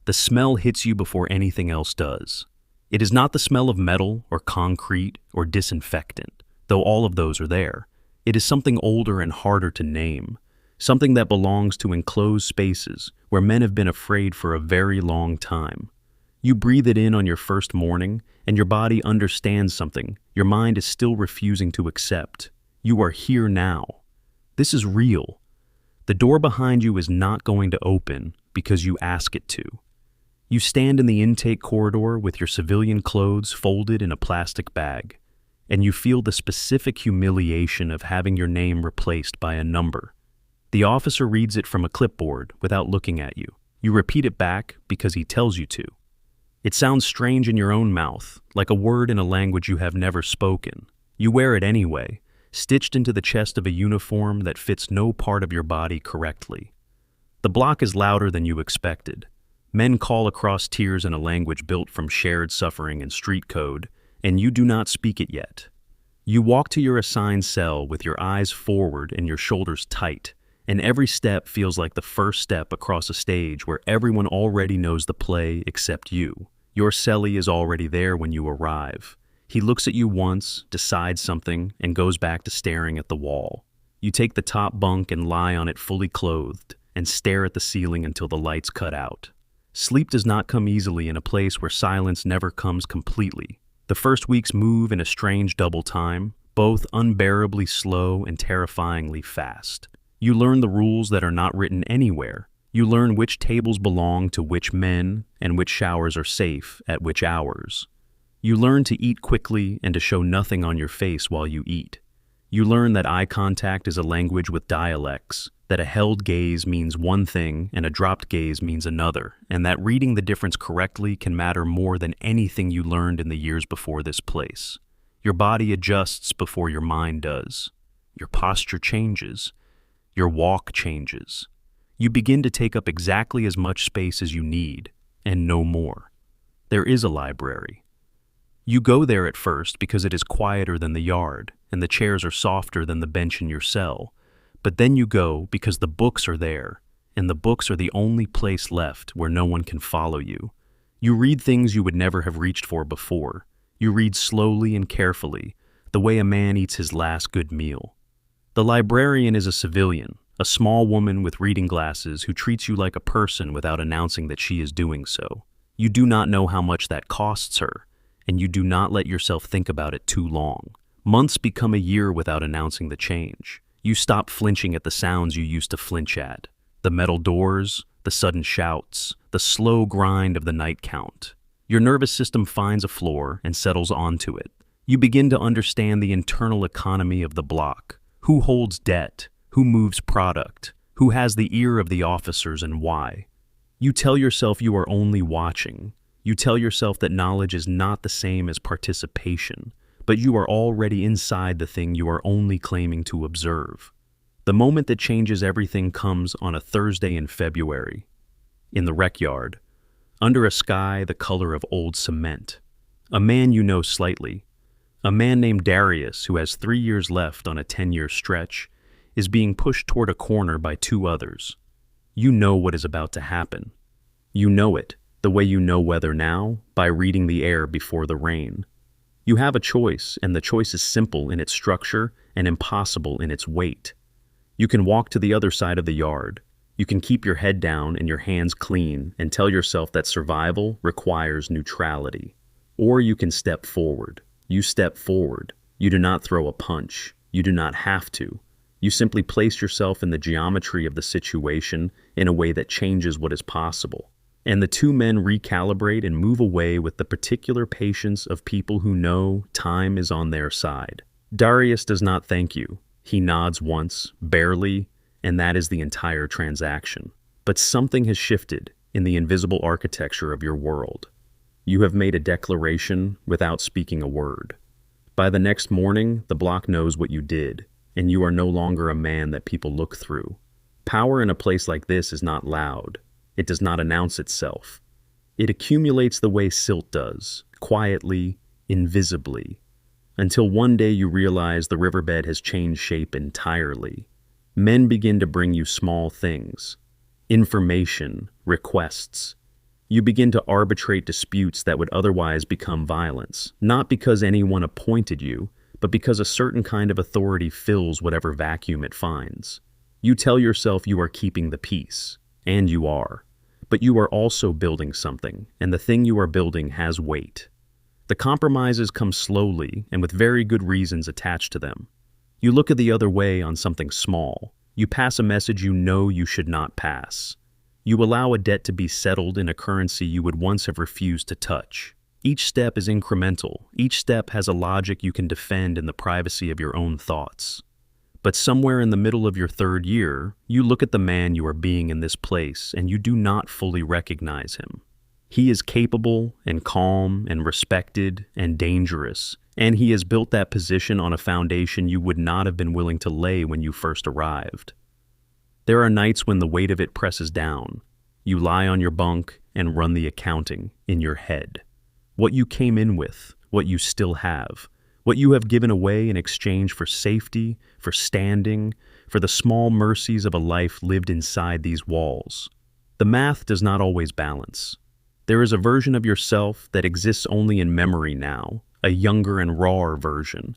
The smell hits you before anything else does. It is not the smell of metal or concrete or disinfectant, though all of those are there. It is something older and harder to name, something that belongs to enclosed spaces where men have been afraid for a very long time. You breathe it in on your first morning, and your body understands something your mind is still refusing to accept. You are here now. This is real. The door behind you is not going to open because you ask it to. You stand in the intake corridor with your civilian clothes folded in a plastic bag, and you feel the specific humiliation of having your name replaced by a number. The officer reads it from a clipboard without looking at you. You repeat it back because he tells you to. It sounds strange in your own mouth, like a word in a language you have never spoken. You wear it anyway, stitched into the chest of a uniform that fits no part of your body correctly. The block is louder than you expected. Men call across tiers in a language built from shared suffering and street code, and you do not speak it yet. You walk to your assigned cell with your eyes forward and your shoulders tight, and every step feels like the first step across a stage where everyone already knows the play except you. Your cellie is already there when you arrive. He looks at you once, decides something, and goes back to staring at the wall. You take the top bunk and lie on it fully clothed, and stare at the ceiling until the lights cut out. Sleep does not come easily in a place where silence never comes completely. The first weeks move in a strange double time, both unbearably slow and terrifyingly fast. You learn the rules that are not written anywhere. You learn which tables belong to which men and which showers are safe at which hours. You learn to eat quickly and to show nothing on your face while you eat. You learn that eye contact is a language with dialects, that a held gaze means one thing and a dropped gaze means another, and that reading the difference correctly can matter more than anything you learned in the years before this place. Your body adjusts before your mind does. Your posture changes. Your walk changes. You begin to take up exactly as much space as you need, and no more. There is a library. You go there at first because it is quieter than the yard, and the chairs are softer than the bench in your cell. But then you go because the books are there, and the books are the only place left where no one can follow you. You read things you would never have reached for before. You read slowly and carefully, the way a man eats his last good meal. The librarian is a civilian, a small woman with reading glasses who treats you like a person without announcing that she is doing so. You do not know how much that costs her, and you do not let yourself think about it too long. Months become a year without announcing the change. You stop flinching at the sounds you used to flinch at. The metal doors, the sudden shouts, the slow grind of the night count. Your nervous system finds a floor and settles onto it. You begin to understand the internal economy of the block. Who holds debt? Who moves product? Who has the ear of the officers and why? You tell yourself you are only watching. You tell yourself that knowledge is not the same as participation, but you are already inside the thing you are only claiming to observe. The moment that changes everything comes on a Thursday in February, in the rec yard, under a sky the color of old cement. A man you know slightly, a man named Darius who has 3 years left on a 10-year stretch, is being pushed toward a corner by 2 others. You know what is about to happen. You know it, the way you know weather now, by reading the air before the rain. You have a choice, and the choice is simple in its structure and impossible in its weight. You can walk to the other side of the yard. You can keep your head down and your hands clean and tell yourself that survival requires neutrality. Or you can step forward. You step forward. You do not throw a punch. You do not have to. You simply place yourself in the geometry of the situation in a way that changes what is possible. And the 2 men recalibrate and move away with the particular patience of people who know time is on their side. Darius does not thank you. He nods once, barely, and that is the entire transaction. But something has shifted in the invisible architecture of your world. You have made a declaration without speaking a word. By the next morning, the block knows what you did, and you are no longer a man that people look through. Power in a place like this is not loud. It does not announce itself. It accumulates the way silt does, quietly, invisibly, until one day you realize the riverbed has changed shape entirely. Men begin to bring you small things, information, requests. You begin to arbitrate disputes that would otherwise become violence, not because anyone appointed you, but because a certain kind of authority fills whatever vacuum it finds. You tell yourself you are keeping the peace, and you are. But you are also building something, and the thing you are building has weight. The compromises come slowly and with very good reasons attached to them. You look at the other way on something small. You pass a message you know you should not pass. You allow a debt to be settled in a currency you would once have refused to touch. Each step is incremental. Each step has a logic you can defend in the privacy of your own thoughts. But somewhere in the middle of your third year, you look at the man you are being in this place and you do not fully recognize him. He is capable and calm and respected and dangerous, and he has built that position on a foundation you would not have been willing to lay when you first arrived. There are nights when the weight of it presses down. You lie on your bunk and run the accounting in your head. What you came in with, what you still have, what you have given away in exchange for safety, for standing, for the small mercies of a life lived inside these walls. The math does not always balance. There is a version of yourself that exists only in memory now, a younger and rawer version,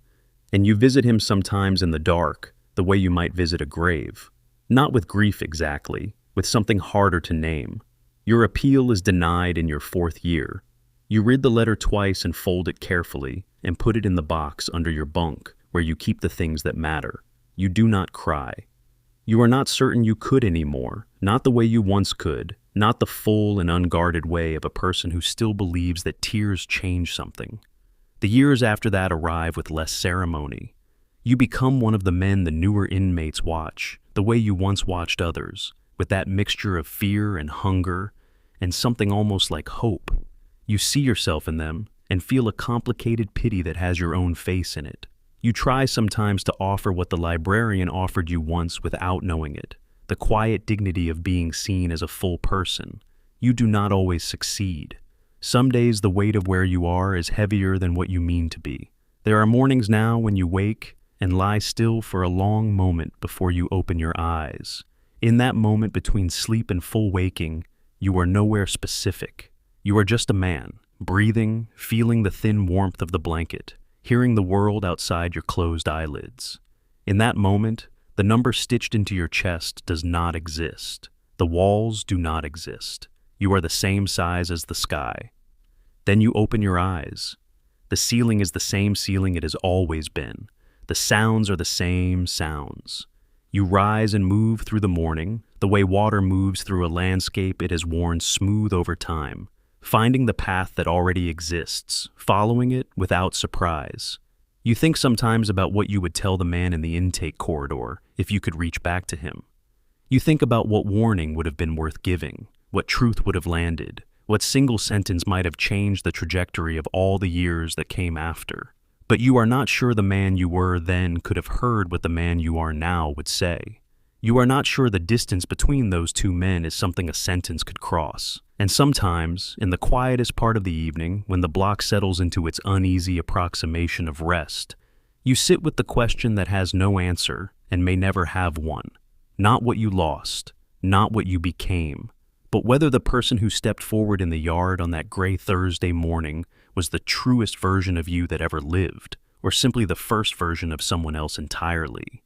and you visit him sometimes in the dark, the way you might visit a grave. Not with grief exactly, with something harder to name. Your appeal is denied in your fourth year. You read the letter twice and fold it carefully and put it in the box under your bunk where you keep the things that matter. You do not cry. You are not certain you could anymore, not the way you once could, not the full and unguarded way of a person who still believes that tears change something. The years after that arrive with less ceremony. You become one of the men the newer inmates watch, the way you once watched others, with that mixture of fear and hunger and something almost like hope. You see yourself in them and feel a complicated pity that has your own face in it. You try sometimes to offer what the librarian offered you once without knowing it, the quiet dignity of being seen as a full person. You do not always succeed. Some days the weight of where you are is heavier than what you mean to be. There are mornings now when you wake and lie still for a long moment before you open your eyes. In that moment between sleep and full waking, you are nowhere specific. You are just a man, breathing, feeling the thin warmth of the blanket, hearing the world outside your closed eyelids. In that moment, the number stitched into your chest does not exist. The walls do not exist. You are the same size as the sky. Then you open your eyes. The ceiling is the same ceiling it has always been. The sounds are the same sounds. You rise and move through the morning, the way water moves through a landscape it has worn smooth over time, finding the path that already exists, following it without surprise. You think sometimes about what you would tell the man in the intake corridor if you could reach back to him. You think about what warning would have been worth giving, what truth would have landed, what single sentence might have changed the trajectory of all the years that came after. But you are not sure the man you were then could have heard what the man you are now would say. You are not sure the distance between those two men is something a sentence could cross. And sometimes, in the quietest part of the evening, when the block settles into its uneasy approximation of rest, you sit with the question that has no answer and may never have one. Not what you lost, not what you became, but whether the person who stepped forward in the yard on that gray Thursday morning was the truest version of you that ever lived, or simply the first version of someone else entirely.